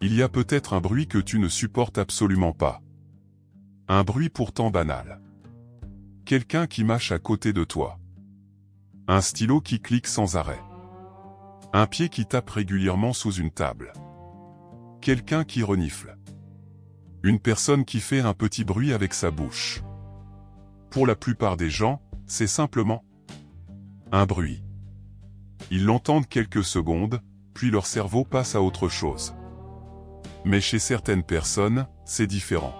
Il y a peut-être un bruit que tu ne supportes absolument pas. Un bruit pourtant banal. Quelqu'un qui mâche à côté de toi. Un stylo qui clique sans arrêt. Un pied qui tape régulièrement sous une table. Quelqu'un qui renifle. Une personne qui fait un petit bruit avec sa bouche. Pour la plupart des gens, c'est simplement un bruit. Ils l'entendent quelques secondes, puis leur cerveau passe à autre chose. Mais chez certaines personnes, c'est différent.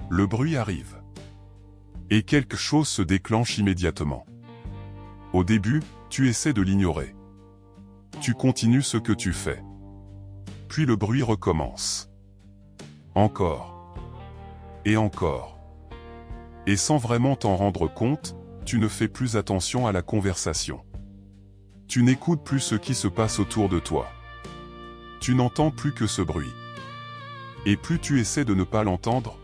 Le bruit arrive. Et quelque chose se déclenche immédiatement. Au début, tu essaies de l'ignorer. Tu continues ce que tu fais. Puis le bruit recommence. Encore. Et encore. Et sans vraiment t'en rendre compte, tu ne fais plus attention à la conversation. Tu n'écoutes plus ce qui se passe autour de toi. Tu n'entends plus que ce bruit. Et plus tu essaies de ne pas l'entendre,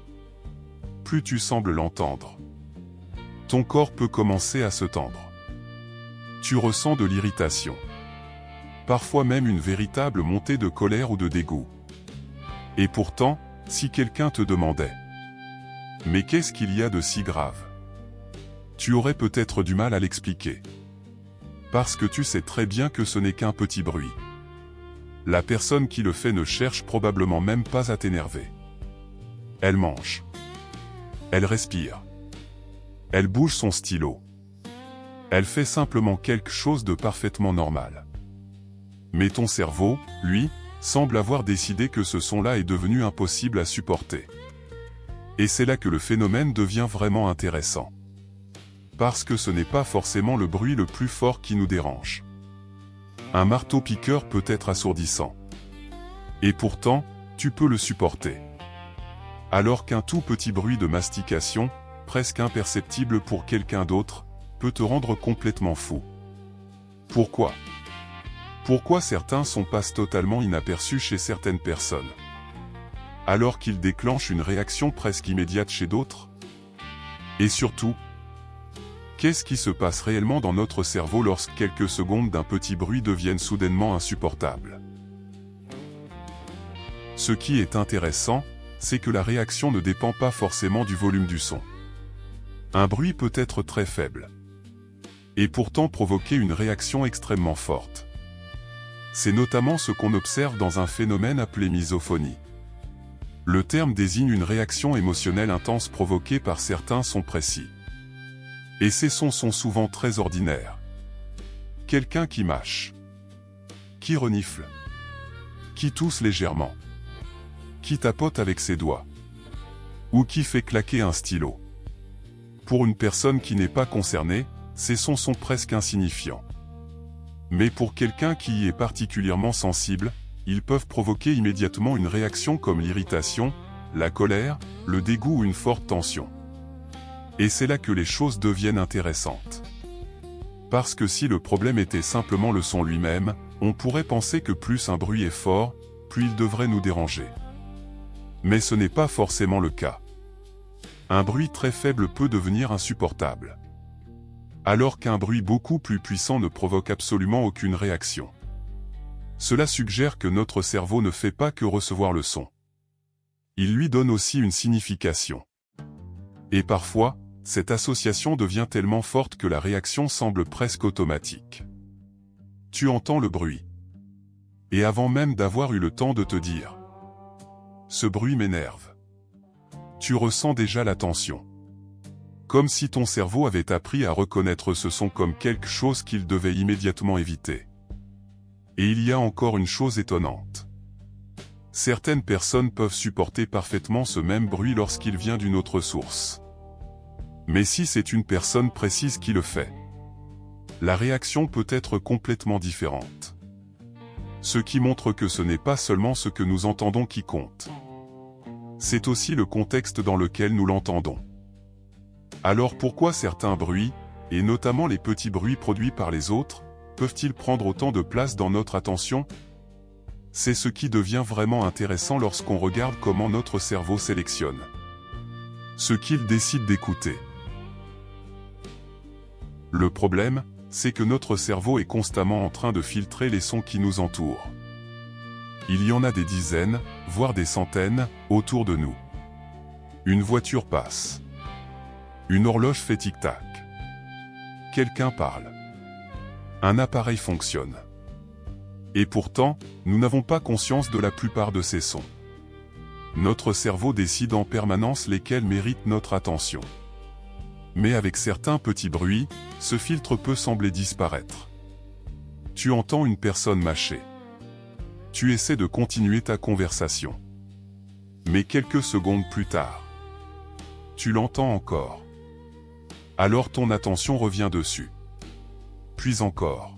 plus tu sembles l'entendre. Ton corps peut commencer à se tendre. Tu ressens de l'irritation. Parfois même une véritable montée de colère ou de dégoût. Et pourtant, si quelqu'un te demandait « Mais qu'est-ce qu'il y a de si grave ?» Tu aurais peut-être du mal à l'expliquer. Parce que tu sais très bien que ce n'est qu'un petit bruit. La personne qui le fait ne cherche probablement même pas à t'énerver. Elle mange. Elle respire. Elle bouge son stylo. Elle fait simplement quelque chose de parfaitement normal. Mais ton cerveau, lui, semble avoir décidé que ce son-là est devenu impossible à supporter. Et c'est là que le phénomène devient vraiment intéressant. Parce que ce n'est pas forcément le bruit le plus fort qui nous dérange. Un marteau-piqueur peut être assourdissant. Et pourtant, tu peux le supporter. Alors qu'un tout petit bruit de mastication, presque imperceptible pour quelqu'un d'autre, peut te rendre complètement fou. Pourquoi ? Pourquoi certains passent totalement inaperçus chez certaines personnes, alors qu'ils déclenchent une réaction presque immédiate chez d'autres ? Et surtout, qu'est-ce qui se passe réellement dans notre cerveau lorsque quelques secondes d'un petit bruit deviennent soudainement insupportables ? Ce qui est intéressant, c'est que la réaction ne dépend pas forcément du volume du son. Un bruit peut être très faible, et pourtant provoquer une réaction extrêmement forte. C'est notamment ce qu'on observe dans un phénomène appelé misophonie. Le terme désigne une réaction émotionnelle intense provoquée par certains sons précis. Et ces sons sont souvent très ordinaires. Quelqu'un qui mâche, qui renifle, qui tousse légèrement, qui tapote avec ses doigts, ou qui fait claquer un stylo. Pour une personne qui n'est pas concernée, ces sons sont presque insignifiants. Mais pour quelqu'un qui y est particulièrement sensible, ils peuvent provoquer immédiatement une réaction comme l'irritation, la colère, le dégoût ou une forte tension. Et c'est là que les choses deviennent intéressantes. Parce que si le problème était simplement le son lui-même, on pourrait penser que plus un bruit est fort, plus il devrait nous déranger. Mais ce n'est pas forcément le cas. Un bruit très faible peut devenir insupportable. Alors qu'un bruit beaucoup plus puissant ne provoque absolument aucune réaction. Cela suggère que notre cerveau ne fait pas que recevoir le son. Il lui donne aussi une signification. Et parfois, cette association devient tellement forte que la réaction semble presque automatique. Tu entends le bruit. Et avant même d'avoir eu le temps de te dire « Ce bruit m'énerve », tu ressens déjà la tension. Comme si ton cerveau avait appris à reconnaître ce son comme quelque chose qu'il devait immédiatement éviter. Et il y a encore une chose étonnante. Certaines personnes peuvent supporter parfaitement ce même bruit lorsqu'il vient d'une autre source. Mais si c'est une personne précise qui le fait, la réaction peut être complètement différente. Ce qui montre que ce n'est pas seulement ce que nous entendons qui compte. C'est aussi le contexte dans lequel nous l'entendons. Alors pourquoi certains bruits, et notamment les petits bruits produits par les autres, peuvent-ils prendre autant de place dans notre attention ? C'est ce qui devient vraiment intéressant lorsqu'on regarde comment notre cerveau sélectionne ce qu'il décide d'écouter. Le problème, c'est que notre cerveau est constamment en train de filtrer les sons qui nous entourent. Il y en a des dizaines, voire des centaines, autour de nous. Une voiture passe. Une horloge fait tic-tac. Quelqu'un parle. Un appareil fonctionne. Et pourtant, nous n'avons pas conscience de la plupart de ces sons. Notre cerveau décide en permanence lesquels méritent notre attention. Mais avec certains petits bruits, ce filtre peut sembler disparaître. Tu entends une personne mâcher. Tu essaies de continuer ta conversation. Mais quelques secondes plus tard, tu l'entends encore. Alors ton attention revient dessus. Puis encore.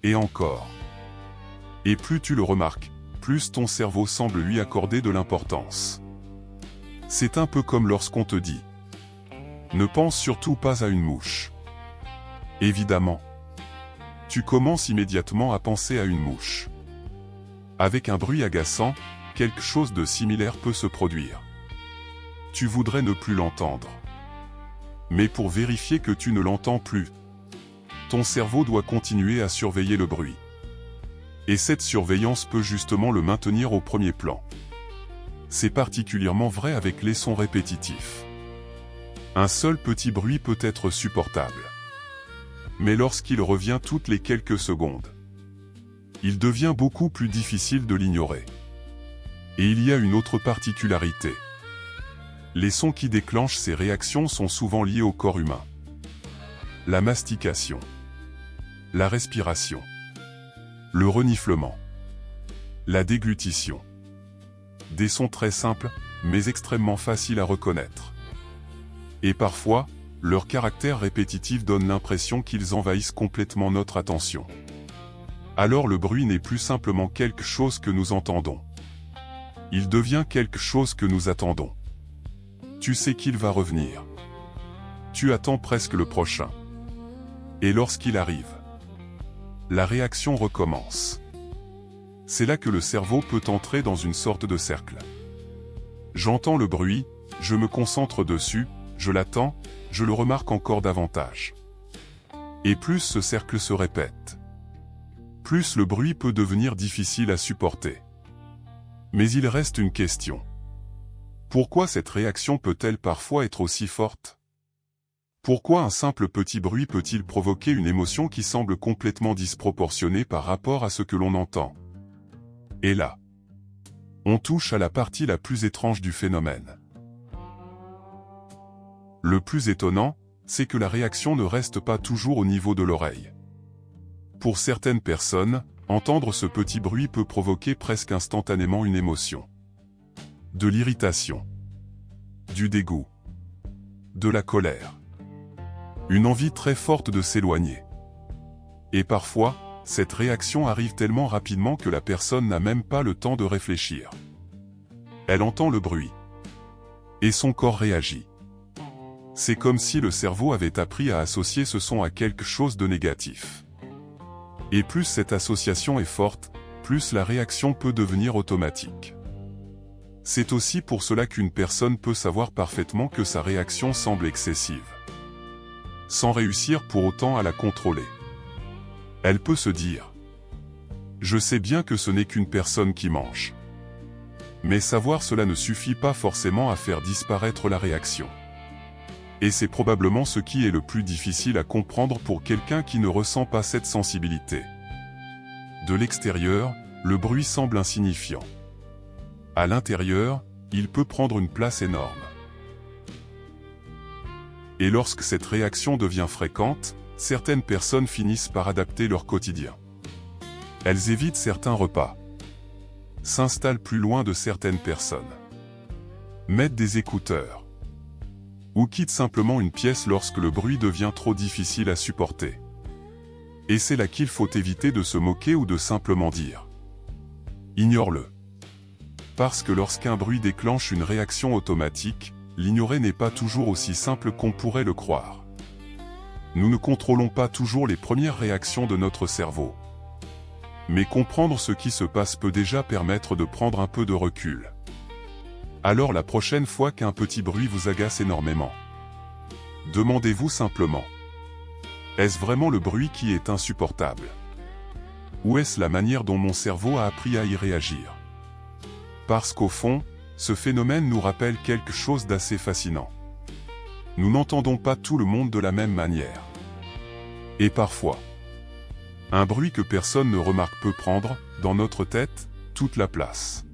Et encore. Et plus tu le remarques, plus ton cerveau semble lui accorder de l'importance. C'est un peu comme lorsqu'on te dit « Ne pense surtout pas à une mouche ». Évidemment, tu commences immédiatement à penser à une mouche. Avec un bruit agaçant, quelque chose de similaire peut se produire. Tu voudrais ne plus l'entendre. Mais pour vérifier que tu ne l'entends plus, ton cerveau doit continuer à surveiller le bruit. Et cette surveillance peut justement le maintenir au premier plan. C'est particulièrement vrai avec les sons répétitifs. Un seul petit bruit peut être supportable. Mais lorsqu'il revient toutes les quelques secondes, il devient beaucoup plus difficile de l'ignorer. Et il y a une autre particularité. Les sons qui déclenchent ces réactions sont souvent liés au corps humain. La mastication, la respiration, le reniflement, la déglutition. Des sons très simples, mais extrêmement faciles à reconnaître. Et parfois, leur caractère répétitif donne l'impression qu'ils envahissent complètement notre attention. Alors le bruit n'est plus simplement quelque chose que nous entendons. Il devient quelque chose que nous attendons. Tu sais qu'il va revenir. Tu attends presque le prochain. Et lorsqu'il arrive, la réaction recommence. C'est là que le cerveau peut entrer dans une sorte de cercle. J'entends le bruit, je me concentre dessus, je l'attends, je le remarque encore davantage. Et plus ce cercle se répète, plus le bruit peut devenir difficile à supporter. Mais il reste une question. Pourquoi cette réaction peut-elle parfois être aussi forte? Pourquoi un simple petit bruit peut-il provoquer une émotion qui semble complètement disproportionnée par rapport à ce que l'on entend? Et là, on touche à la partie la plus étrange du phénomène. Le plus étonnant, c'est que la réaction ne reste pas toujours au niveau de l'oreille. Pour certaines personnes, entendre ce petit bruit peut provoquer presque instantanément une émotion. De l'irritation, du dégoût, de la colère. Une envie très forte de s'éloigner. Et parfois, cette réaction arrive tellement rapidement que la personne n'a même pas le temps de réfléchir. Elle entend le bruit. Et son corps réagit. C'est comme si le cerveau avait appris à associer ce son à quelque chose de négatif. Et plus cette association est forte, plus la réaction peut devenir automatique. C'est aussi pour cela qu'une personne peut savoir parfaitement que sa réaction semble excessive, sans réussir pour autant à la contrôler. Elle peut se dire « Je sais bien que ce n'est qu'une personne qui mange ». Mais savoir cela ne suffit pas forcément à faire disparaître la réaction. Et c'est probablement ce qui est le plus difficile à comprendre pour quelqu'un qui ne ressent pas cette sensibilité. De l'extérieur, le bruit semble insignifiant. À l'intérieur, il peut prendre une place énorme. Et lorsque cette réaction devient fréquente, certaines personnes finissent par adapter leur quotidien. Elles évitent certains repas, s'installent plus loin de certaines personnes, mettent des écouteurs, ou quittent simplement une pièce lorsque le bruit devient trop difficile à supporter. Et c'est là qu'il faut éviter de se moquer ou de simplement dire « Ignore-le ». Parce que lorsqu'un bruit déclenche une réaction automatique, l'ignorer n'est pas toujours aussi simple qu'on pourrait le croire. Nous ne contrôlons pas toujours les premières réactions de notre cerveau. Mais comprendre ce qui se passe peut déjà permettre de prendre un peu de recul. Alors la prochaine fois qu'un petit bruit vous agace énormément, demandez-vous simplement: est-ce vraiment le bruit qui est insupportable? Ou est-ce la manière dont mon cerveau a appris à y réagir? Parce qu'au fond, ce phénomène nous rappelle quelque chose d'assez fascinant. Nous n'entendons pas tout le monde de la même manière. Et parfois, un bruit que personne ne remarque peut prendre, dans notre tête, toute la place.